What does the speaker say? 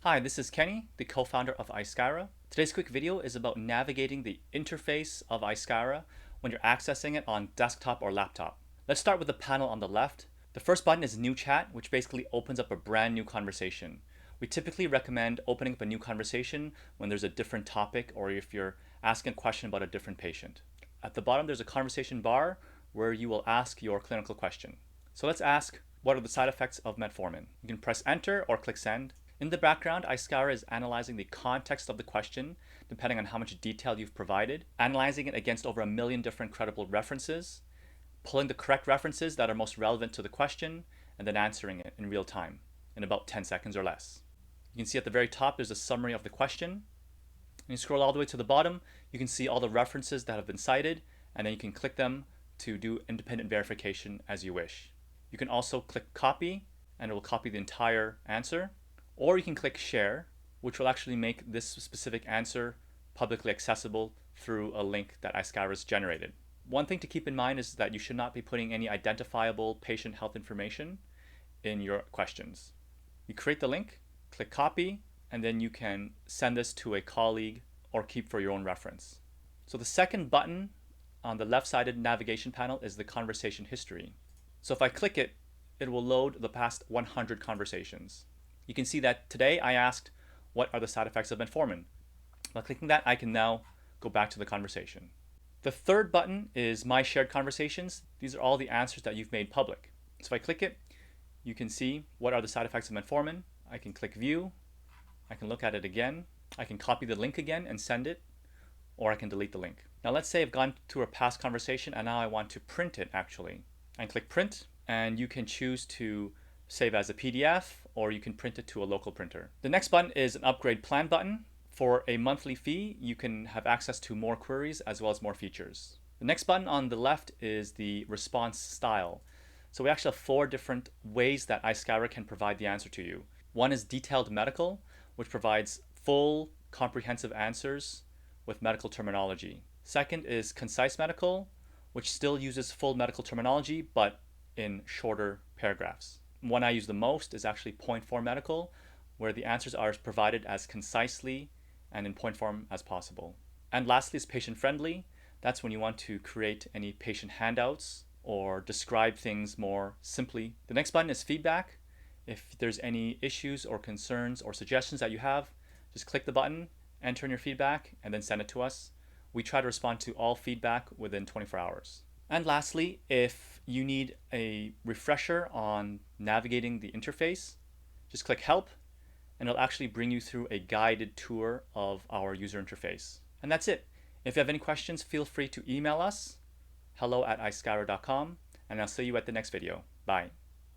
Hi, this is Kenny, the co-founder of Aiskyra. Today's quick video is about navigating the interface of Aiskyra when you're accessing it on desktop or laptop. Let's start with the panel on the left. The first button is New Chat, which basically opens up a brand new conversation. We typically recommend opening up a new conversation when there's a different topic or if you're asking a question about a different patient. At the bottom, there's a conversation bar where you will ask your clinical question. So let's ask, what are the side effects of metformin? You can press enter or click send. In the background, Aiskyra is analyzing the context of the question, depending on how much detail you've provided, analyzing it against over 1 million different credible references, pulling the correct references that are most relevant to the question, and then answering it in real time, in about 10 seconds or less. You can see at the very top, there's a summary of the question. And you scroll all the way to the bottom, you can see all the references that have been cited, and then you can click them to do independent verification as you wish. You can also click copy, and it will copy the entire answer. Or you can click share, which will actually make this specific answer publicly accessible through a link that Aiskyra has generated. One thing to keep in mind is that you should not be putting any identifiable patient health information in your questions. You create the link, click copy, and then you can send this to a colleague or keep for your own reference. So the second button on the left-sided navigation panel is the conversation history. So if I click it, it will load the past 100 conversations. You can see that today I asked, what are the side effects of metformin? By clicking that, I can now go back to the conversation. The third button is My Shared Conversations. These are all the answers that you've made public. So if I click it, you can see what are the side effects of metformin. I can click View. I can look at it again. I can copy the link again and send it, or I can delete the link. Now let's say I've gone to a past conversation and now I want to print it actually. I can click Print, and you can choose to save as a PDF, or you can print it to a local printer. The next button is an upgrade plan button. For a monthly fee, you can have access to more queries as well as more features. The next button on the left is the response style. So we actually have 4 different ways that Aiskyra can provide the answer to you. One is detailed medical, which provides full comprehensive answers with medical terminology. Second is concise medical, which still uses full medical terminology, but in shorter paragraphs. One I use the most is actually point form medical, where the answers are provided as concisely and in point form as possible. And lastly is patient friendly. That's when you want to create any patient handouts or describe things more simply. The next button is feedback. If there's any issues or concerns or suggestions that you have, just click the button, enter in your feedback, and then send it to us. We try to respond to all feedback within 24 hours. And lastly, if you need a refresher on navigating the interface, just click Help, and it'll actually bring you through a guided tour of our user interface. And that's it. If you have any questions, feel free to email us, hello@aiskyra.com, and I'll see you at the next video. Bye.